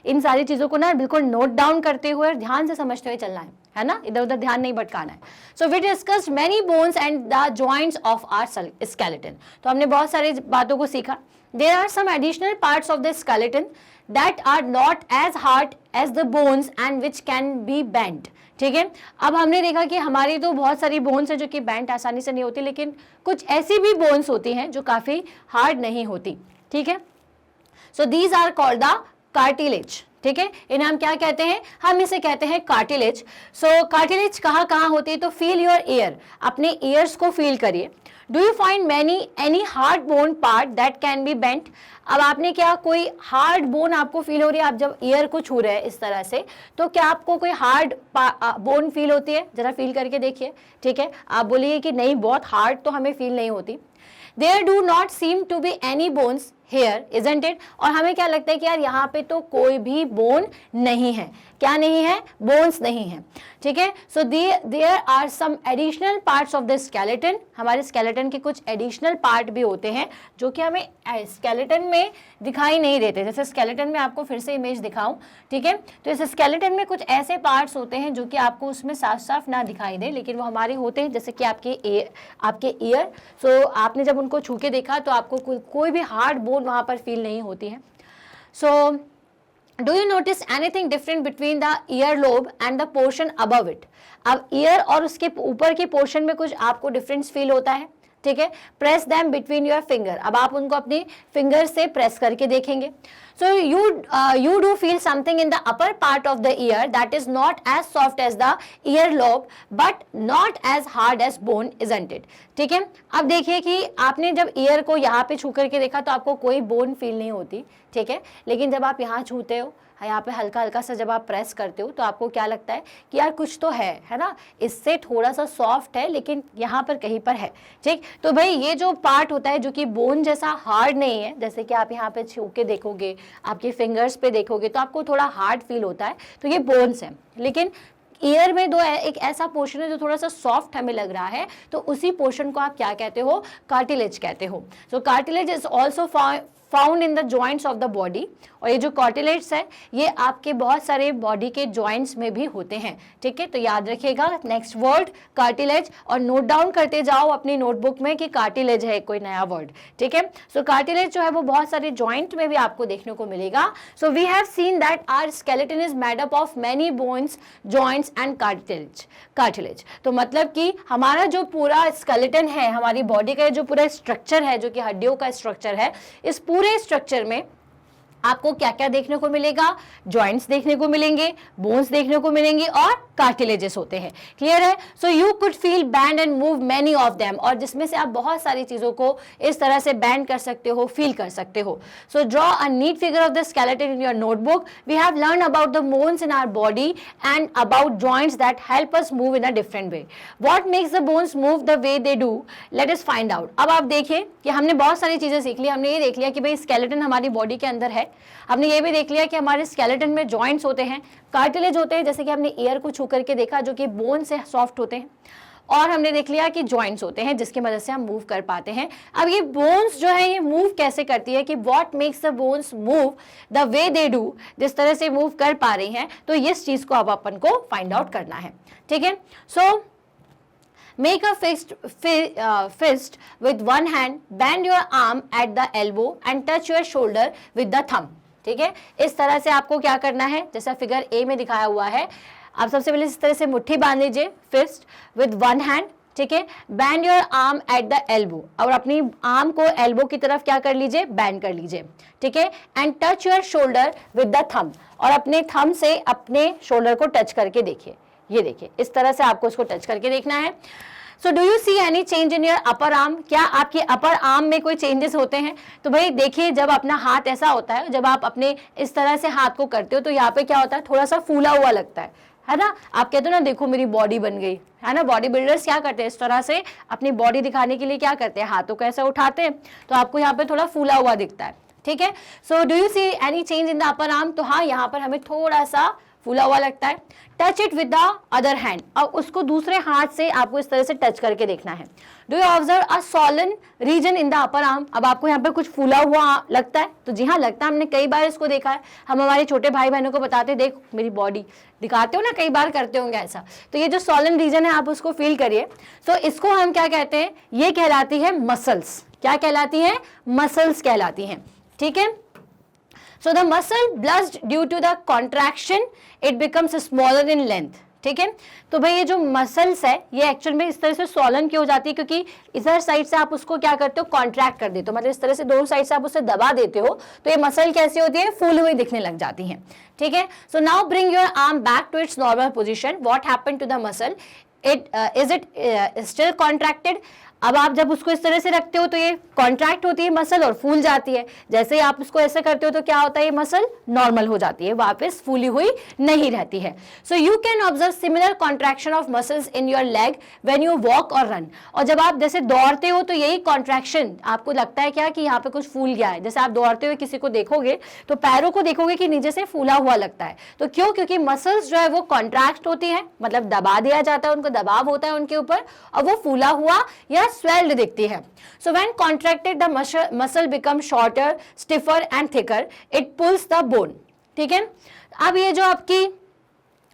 S1: इन सारी चीज़ों को ना बिल्कुल नोट डाउन करते हुए और ध्यान से समझते हुए चलना है ना, इधर उधर ध्यान नहीं भटकाना है। So we discussed many bones and the joints of our skeleton. तो हमने बहुत सारी बातों को सीखा। There are some additional parts of the skeleton that are not as hard as the bones and which can be bent, ठीक है। अब हमने देखा कि हमारी तो बहुत सारी बोन्स है जो कि बेंट आसानी से नहीं होती, लेकिन कुछ ऐसी भी बोन्स होती हैं जो काफ़ी हार्ड नहीं होती, ठीक है। So these are called the cartilage, ठीक है। इन्हें हम क्या कहते हैं, हम इसे कहते हैं कार्टिलेज। सो कार्टिलेज कहाँ कहाँ होती है, तो फील योर ईयर, अपने ईयर्स को फील करिए। Do you find any hard bone part that can be bent. अब आपने क्या कोई हार्ड बोन आपको फील हो रही है, आप जब ईयर को छू रहे हैं इस तरह से, तो क्या आपको कोई हार्ड बोन फील होती है, जरा फील करके देखिए, ठीक है। आप बोलिए कि नहीं बहुत हार्ड तो हमें फील नहीं होती। There do not seem to be any bones here, isn't it? और हमें क्या लगता है कि यार यहाँ पे तो कोई भी बोन नहीं है, क्या नहीं है, बोन्स नहीं है, ठीक है। So there are some additional parts of the skeleton, हमारे स्केलेटन के कुछ एडिशनल पार्ट भी होते हैं जो कि हमें स्केलेटन में दिखाई नहीं देते। जैसे स्केलेटन में आपको फिर से इमेज दिखाऊं, ठीक है। तो इस स्केलेटन में कुछ ऐसे पार्ट्स होते हैं जो कि आपको उसमें साफ साफ ना दिखाई दे, लेकिन वो हमारे होते हैं, जैसे कि आपके ईयर। सो आपने जब उनको छू के देखा तो आपको कोई भी हार्ड बोन वहाँ पर फील नहीं होती है। So do you notice anything different between the ear lobe and the portion above it. अब ईयर और उसके ऊपर के पोर्शन में कुछ आपको डिफरेंस फील होता है, ठीक है। Press them between your finger, अब आप उनको अपनी फिंगर से प्रेस करके देखेंगे। सो you do feel something in the upper part of the ear that is not as soft as the ear lobe but not as hard as bone, isn't it? ठीक है। अब देखिए कि आपने जब ईयर को यहाँ पे छू करके देखा तो आपको कोई बोन फील नहीं होती, ठीक है। लेकिन जब आप यहाँ छूते हो, यहाँ पे हल्का हल्का सा जब आप प्रेस करते हो तो आपको क्या लगता है कि यार कुछ तो है ना, इससे थोड़ा सा सॉफ्ट है लेकिन यहाँ पर कहीं पर है, ठीक। तो भाई ये जो पार्ट होता है जो कि बोन जैसा हार्ड नहीं है, जैसे कि आप यहाँ पे छू के देखोगे, आपके फिंगर्स पे देखोगे तो आपको थोड़ा हार्ड फील होता है, तो ये बोन्स है। लेकिन ईयर में एक ऐसा पोर्शन है जो थोड़ा सा सॉफ्ट हमें लग रहा है, तो उसी पोर्शन को आप क्या कहते हो, कार्टिलेज कहते हो। So cartilage is also found in the joints of the body, और ये जो कार्टिलेज है ये आपके बहुत सारे बॉडी के जॉइंट्स में भी होते हैं, ठीक है। तो याद रखिएगा नेक्स्ट वर्ड कार्टिलेज, और नोट डाउन करते जाओ अपनी नोटबुक में कि कार्टिलेज है कोई नया वर्ड, ठीक है। सो कार्टिलेज जो है वो बहुत सारे जॉइंट में भी आपको देखने को मिलेगा। So we have seen that our skeleton is made up of many bones, joints and cartilage. तो मतलब कि हमारा जो पूरा स्केलेटन है, हमारी बॉडी का जो पूरा स्ट्रक्चर है, जो कि हड्डियों का स्ट्रक्चर है, इस पूरे स्ट्रक्चर में आपको क्या क्या देखने को मिलेगा, जॉइंट्स देखने को मिलेंगे, बोन्स देखने को मिलेंगे और कार्टिलेजेस होते हैं। क्लियर है? So you could feel band and move many of them, और जिसमें से आप बहुत सारी चीजों को इस तरह से बैंड कर सकते हो, फील कर सकते हो। So draw a neat figure of the skeleton in your notebook. We have learn about the bones in our body and about joints that help us move in a different way. What makes the bones move the way they do, let us find out. अब आप देखिए कि हमने बहुत सारी चीजें सीख ली। हमने ये देख लिया कि भाई स्केलेटन हमारी बॉडी के अंदर है, हमने ये भी देख लिया कि हमारे स्केलेटन में जॉइंट्स होते हैं, कार्टिलेज होते हैं, जैसे कि हमने ईयर को छू करके देखा जो कि बोन से सॉफ्ट होते हैं, और हमने देख लिया कि जॉइंट्स होते हैं जिसकी मदद से हम मूव कर पाते हैं। अब ये बोन्स जो है ये मूव कैसे करती है, कि what makes the bones move the way they do, जिस तरह से मूव कर पा रही हैं, तो इस चीज को अब अपन को फाइंड आउट करना है, ठीक है। सो make a fist with one hand, bend your arm at the elbow and touch your shoulder with the thumb, ठीक है। इस तरह से आपको क्या करना है, जैसा फिगर ए में दिखाया हुआ है, आप सबसे पहले इस तरह से मुट्ठी बांध लीजिए, फिस्ट विद वन हैंड, ठीक है। Band your arm at the elbow, और अपनी आर्म को एल्बो की तरफ क्या कर लीजिए, बैंड कर लीजिए, ठीक है। And touch your shoulder with the thumb, और अपने थंब से अपने शोल्डर को टच करके देखिए, ये देखिए इस तरह से आपको इसको टच करके देखना है। So do you see any change in your upper arm, क्या आपके अपर आर्म में कोई चेंजेस होते हैं? तो भाई देखिए, जब अपना हाथ ऐसा होता है, जब आप अपने इस तरह से हाथ को करते हो तो यहाँ पे क्या होता है, थोड़ा सा फूला हुआ लगता है ना। आप कहते हो ना देखो मेरी बॉडी बन गई, है ना। बॉडी बिल्डर्स क्या करते हैं, इस तरह से अपनी बॉडी दिखाने के लिए क्या करते हैं, हाथों को ऐसा उठाते हैं, तो आपको यहाँ पे थोड़ा फूला हुआ दिखता है, ठीक है। So do you see any change in the upper arm, तो हाँ यहाँ पर हमें थोड़ा सा फूला हुआ लगता है। Touch it with the other hand, और उसको दूसरे हाथ से आपको इस तरह से टच करके देखना है। Do you observe a swollen region in the upper arm, अब आपको यहाँ पे कुछ फूला हुआ लगता है, तो जी हाँ लगता है, हमने कई बार इसको देखा है। हम हमारे छोटे भाई बहनों को बताते देख मेरी बॉडी, दिखाते हो ना, कई बार करते होंगे ऐसा। तो ये जो सॉलन रीजन है आप उसको फील करिए। सो इसको हम क्या कहते हैं, ये कहलाती है मसल्स। क्या कहलाती है, मसल्स कहलाती हैं, ठीक है। So the muscle bulged due to the contraction, it becomes smaller in length, ठीक है। तो भाई ये जो मसल्स है ये एक्चुअल में इस तरह से सॉलन क्यों हो जाती है, क्योंकि इधर साइड से आप उसको क्या करते हो, कॉन्ट्रैक्ट कर देते हो, मतलब इस तरह से दोनों साइड से आप उसे दबा देते हो, तो ये मसल कैसी होती है, फूली हुई दिखने लग जाती है, ठीक है। So now bring your arm back to its normal position. What happened to the muscle, is it still contracted. अब आप जब उसको इस तरह से रखते हो तो ये कॉन्ट्रैक्ट होती है मसल और फूल जाती है। जैसे ही आप उसको ऐसे करते हो तो क्या होता है, ये मसल नॉर्मल हो जाती है, वापस फूली हुई नहीं रहती है। So you can observe similar contraction of muscles in your leg when you walk और रन। और जब आप जैसे दौड़ते हो तो यही कॉन्ट्रैक्शन आपको लगता है क्या कि यहाँ पे कुछ फूल गया है। जैसे आप दौड़ते हुए किसी को देखोगे तो पैरों को देखोगे कि नीचे से फूला हुआ लगता है, तो क्यों, क्योंकि मसल्स जो है वो कॉन्ट्रैक्ट होती है, मतलब दबा दिया जाता है, उनको दबाव होता है उनके ऊपर, और वो फूला हुआ या स्वेल्ड दिखती है। So when contracted the muscle becomes shorter, stiffer and thicker, it pulls the bone, ठीक है। अब ये जो आपकी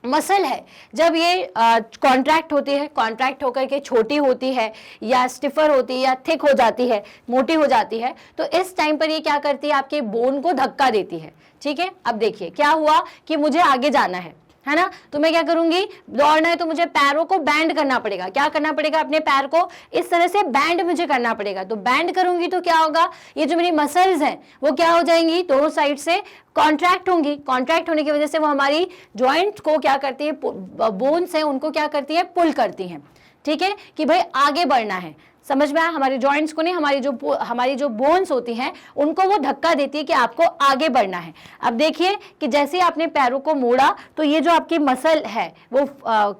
S1: मसल है जब ये कॉन्ट्रैक्ट होती है, कॉन्ट्रैक्ट होकर के छोटी होती है या स्टिफर होती है या थिक हो जाती है, मोटी हो जाती है, तो इस टाइम पर ये क्या करती है, आपके बोन को धक्का देती है, ठीक है। अब देखिए क्या हुआ कि मुझे आगे जाना है ना, तो मैं क्या करूंगी, दौड़ना है तो मुझे पैरों को बैंड करना पड़ेगा। क्या करना पड़ेगा, अपने पैर को इस तरह से बैंड मुझे करना पड़ेगा। तो बैंड करूंगी तो क्या होगा, ये जो मेरी मसल्स हैं वो क्या हो जाएंगी, दोनों साइड से कॉन्ट्रैक्ट होंगी। कॉन्ट्रैक्ट होने की वजह से वो हमारी जॉइंट को क्या करती है, बोन्स हैं उनको क्या करती है, पुल करती हैं, ठीक है, कि भाई आगे बढ़ना है। समझ में आया, हमारे जॉइंट्स को नहीं, हमारी जो बोन्स होती हैं उनको वो धक्का देती है कि आपको आगे बढ़ना है। अब देखिए कि जैसे ही आपने पैरों को मोड़ा तो ये जो आपकी मसल है वो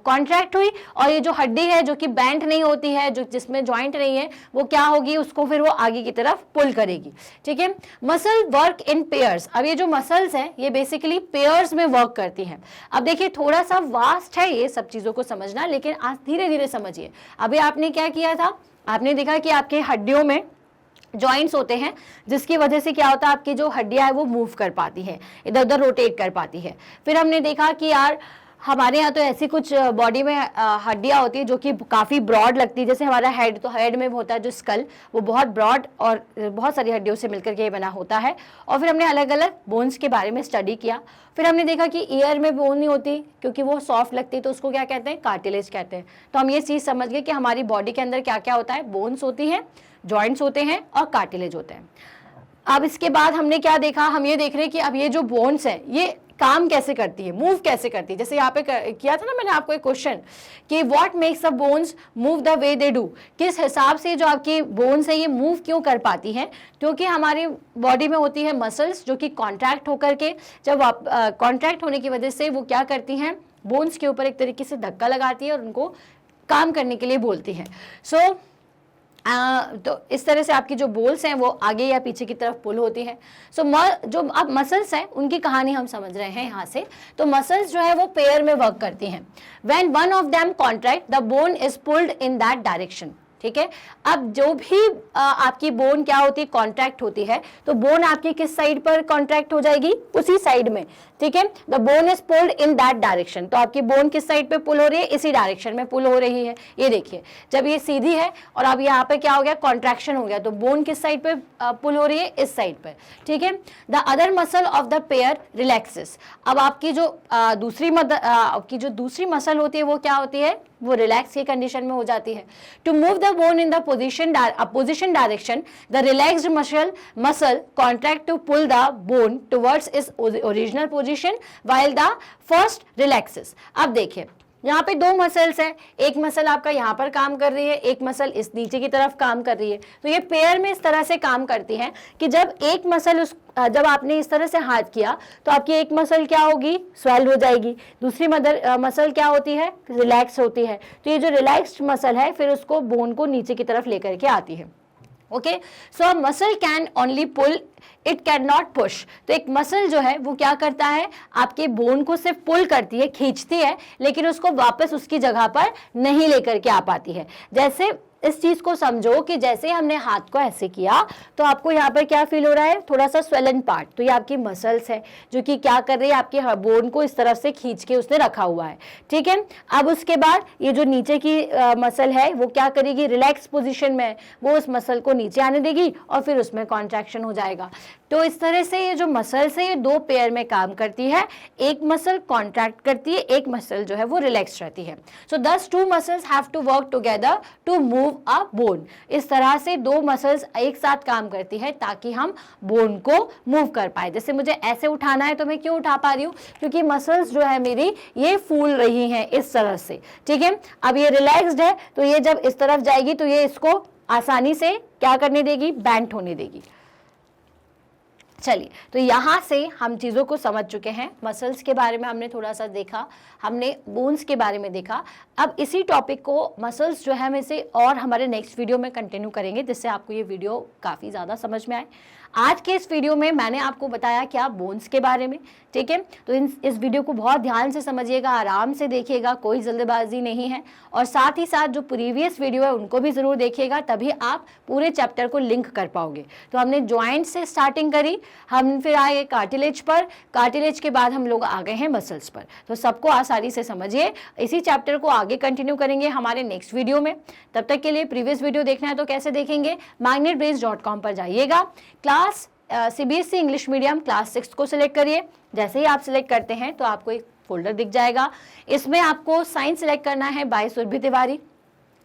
S1: कॉन्ट्रैक्ट हुई, और ये जो हड्डी है जो कि बैंड नहीं होती है, जो जिसमें जॉइंट नहीं है, वो क्या होगी, उसको फिर वो आगे की तरफ पुल करेगी, ठीक है। Muscle work in pairs. अब ये जो मसल्स हैं ये बेसिकली पेयर्स में वर्क करती हैं। अब देखिए थोड़ा सा वास्ट है ये सब चीजों को समझना, लेकिन आज धीरे धीरे समझिए। अभी आपने क्या किया था, आपने देखा कि आपके हड्डियों में जॉइंट्स होते हैं, जिसकी वजह से क्या होता है, आपकी जो हड्डियां है वो मूव कर पाती है, इधर उधर रोटेट कर पाती है। फिर हमने देखा कि यार हमारे यहाँ तो ऐसी कुछ बॉडी में हड्डियां होती है जो कि काफ़ी ब्रॉड लगती है, जैसे हमारा हेड, तो हेड में होता है जो स्कल, वो बहुत ब्रॉड और बहुत सारी हड्डियों से मिलकर के ये बना होता है। और फिर हमने अलग अलग बोन्स के बारे में स्टडी किया। फिर हमने देखा कि ईयर में बोन नहीं होती क्योंकि वो सॉफ्ट लगती है, तो उसको क्या कहते हैं, कार्टिलेज कहते हैं। तो हम ये चीज़ समझ गए कि हमारी बॉडी के अंदर क्या क्या होता है, बोन्स होती हैं, जॉइंट्स होते हैं और कार्टिलेज होते हैं। अब इसके बाद हमने क्या देखा, हम ये देख रहे हैं कि अब ये जो बोन्स हैं ये काम कैसे करती है, मूव कैसे करती है। जैसे यहाँ पे किया था ना मैंने आपको एक क्वेश्चन कि what makes the bones move the way they do, किस हिसाब से जो आपकी बोन्स है ये मूव क्यों कर पाती हैं, क्योंकि हमारी बॉडी में होती है मसल्स जो कि कॉन्ट्रैक्ट होकर के, जब आप कॉन्ट्रैक्ट होने की वजह से वो क्या करती हैं, बोन्स के ऊपर एक तरीके से धक्का लगाती है और उनको काम करने के लिए बोलती हैं। तो इस तरह से आपकी जो बोल्स हैं वो आगे या पीछे की तरफ पुल होती है। जो अब मसल्स हैं उनकी कहानी हम समझ रहे हैं यहाँ से। तो मसल्स जो है वो पेयर में वर्क करती हैं। When one of them contract the bone is pulled in that direction. ठीक है, अब जो भी आपकी बोन क्या होती है, कॉन्ट्रैक्ट होती है, तो बोन आपकी किस साइड पर कॉन्ट्रैक्ट हो जाएगी, उसी साइड में। ठीक है, the bone is pulled in that direction. तो आपकी बोन किस साइड पे पुल हो रही है, इसी डायरेक्शन में पुल हो रही है। ये देखिए, जब ये सीधी है और अब यहाँ पे क्या हो गया, कॉन्ट्रैक्शन हो गया, तो बोन किस साइड पे पुल हो रही है, इस साइड पर। ठीक है, the other muscle of the pair relaxes. अब आपकी जो दूसरी मसल होती है वो क्या होती है, वो रिलैक्स की कंडीशन में हो जाती है। To move the bone in the position direction, the relaxed muscle contract to pull the bone towards its original position while the first relaxes. अब देखिए यहाँ पे दो मसल्स है, एक मसल आपका यहाँ पर काम कर रही है, एक मसल इस नीचे की तरफ काम कर रही है। तो ये पेयर में इस तरह से काम करती है कि जब एक मसल जब आपने इस तरह से हाथ किया तो आपकी एक मसल क्या होगी, स्वेल हो जाएगी, दूसरी मसल क्या होती है, रिलैक्स होती है। तो ये जो रिलैक्स्ड मसल है फिर उसको बोन को नीचे की तरफ लेकर के आती है। Okay, so muscle can only pull, it can not push. तो एक मसल जो है वो क्या करता है, आपके बोन को सिर्फ पुल करती है, खींचती है, लेकिन उसको वापस उसकी जगह पर नहीं लेकर के आ पाती है। जैसे इस चीज को समझो कि जैसे हमने हाथ को ऐसे किया तो आपको यहाँ पर क्या फील हो रहा है, थोड़ा सा स्वेलन पार्ट। तो ये आपकी मसल्स है जो कि क्या कर रही है, आपके बोन को इस तरफ से खींच के उसने रखा हुआ है। ठीक है, अब उसके बाद ये जो नीचे की मसल है वो क्या करेगी, रिलैक्स पोजीशन में वो उस मसल को नीचे आने देगी और फिर उसमें कॉन्ट्रैक्शन हो जाएगा। तो इस तरह से ये जो मसल्स है ये दो पेयर में काम करती है, एक मसल कॉन्ट्रैक्ट करती है, एक मसल जो है वो रिलैक्स रहती है। So these two muscles have to work together to move a bone. इस तरह से दो मसल्स एक साथ काम करती है ताकि हम बोन को मूव कर पाए। जैसे मुझे ऐसे उठाना है तो मैं क्यों उठा पा रही हूँ, क्योंकि मसल्स जो है मेरी ये फूल रही हैं इस तरह से। ठीक है, अब ये रिलैक्स्ड है तो ये जब इस तरफ जाएगी तो ये इसको आसानी से क्या करने देगी, बेंट होने देगी। चलिए, तो यहाँ से हम चीज़ों को समझ चुके हैं। मसल्स के बारे में हमने थोड़ा सा देखा, हमने बोन्स के बारे में देखा। अब इसी टॉपिक को मसल्स जो है हम इसे और हमारे नेक्स्ट वीडियो में कंटिन्यू करेंगे, जिससे आपको ये वीडियो काफ़ी ज़्यादा समझ में आए। आज के इस वीडियो में मैंने आपको बताया क्या, बोन्स के बारे में। ठीक है, तो इस वीडियो को बहुत ध्यान से समझिएगा, आराम से देखिएगा, कोई जल्दबाजी नहीं है। और साथ ही साथ जो प्रीवियस वीडियो है उनको भी ज़रूर देखिएगा, तभी आप पूरे चैप्टर को लिंक कर पाओगे। तो हमने जॉइंट से स्टार्टिंग करी, हम फिर आए कार्टिलेज पर, कार्टिलेज के बाद हम लोग आ गए हैं मसल्स पर। तो सबको आसानी से समझिए। इसी चैप्टर को आगे कंटिन्यू करेंगे हमारे नेक्स्ट वीडियो में। तब तक के लिए प्रीवियस वीडियो देखना है तो कैसे देखेंगे, magnetbrains.com पर जाइएगा, class CBSE English medium class 6 को सिलेक्ट करिए। जैसे ही आप सिलेक्ट करते हैं तो आपको एक फोल्डर दिख जाएगा, इसमें आपको साइंस सिलेक्ट करना है बाय सुरभि तिवारी।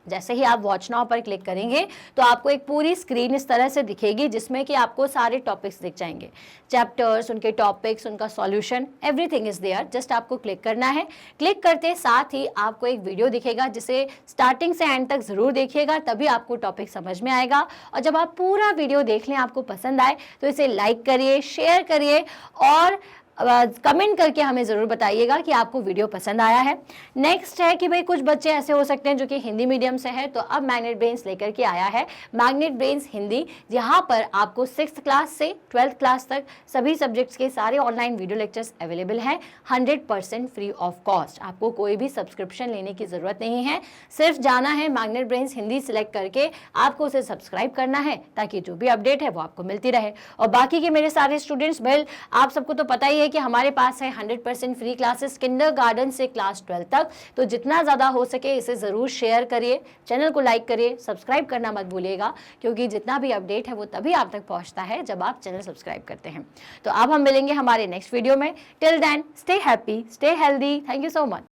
S1: जैसे ही आप वॉच नाउ पर क्लिक करेंगे तो आपको एक पूरी स्क्रीन इस तरह से दिखेगी जिसमें कि आपको सारे टॉपिक्स दिख जाएंगे, चैप्टर्स, उनके टॉपिक्स, उनका solution, everything is there. Just आपको क्लिक करना है। क्लिक करते साथ ही आपको एक वीडियो दिखेगा जिसे स्टार्टिंग से एंड तक ज़रूर देखिएगा, तभी आपको टॉपिक समझ में आएगा। और जब आप पूरा वीडियो देख लें, आपको पसंद आए तो इसे लाइक करिए, शेयर करिए और कमेंट करके हमें ज़रूर बताइएगा कि आपको वीडियो पसंद आया है। नेक्स्ट है कि भाई कुछ बच्चे ऐसे हो सकते हैं जो कि हिंदी मीडियम से है, तो अब मैग्नेट ब्रेन्स लेकर के आया है मैग्नेट ब्रेन्स हिंदी, जहाँ पर आपको 6th क्लास से 12th क्लास तक सभी सब्जेक्ट्स के सारे ऑनलाइन वीडियो लेक्चर्स अवेलेबल हैं 100% फ्री ऑफ कॉस्ट। आपको कोई भी सब्सक्रिप्शन लेने की ज़रूरत नहीं है, सिर्फ जाना है मैग्नेट ब्रेन्स हिंदी सिलेक्ट करके आपको उसे सब्सक्राइब करना है ताकि जो भी अपडेट है वो आपको मिलती रहे। और बाकी के मेरे सारे स्टूडेंट्स, वेल आप सबको तो पता ही है कि हमारे पास है 100% फ्री क्लासेस किंडरगार्टन से क्लास 12 तक, तो जितना ज़्यादा हो सके इसे ज़रूर शेयर करिए, चैनल को लाइक करिए, सब्सक्राइब करना मत भूलिएगा, क्योंकि जितना भी अपडेट है वो तभी आप तक पहुंचता है जब आप चैनल सब्सक्राइब करते हैं। तो अब हम मिलेंगे हमारे नेक्स्ट वीडियो में। Till then stay happy, stay healthy, thank you so much.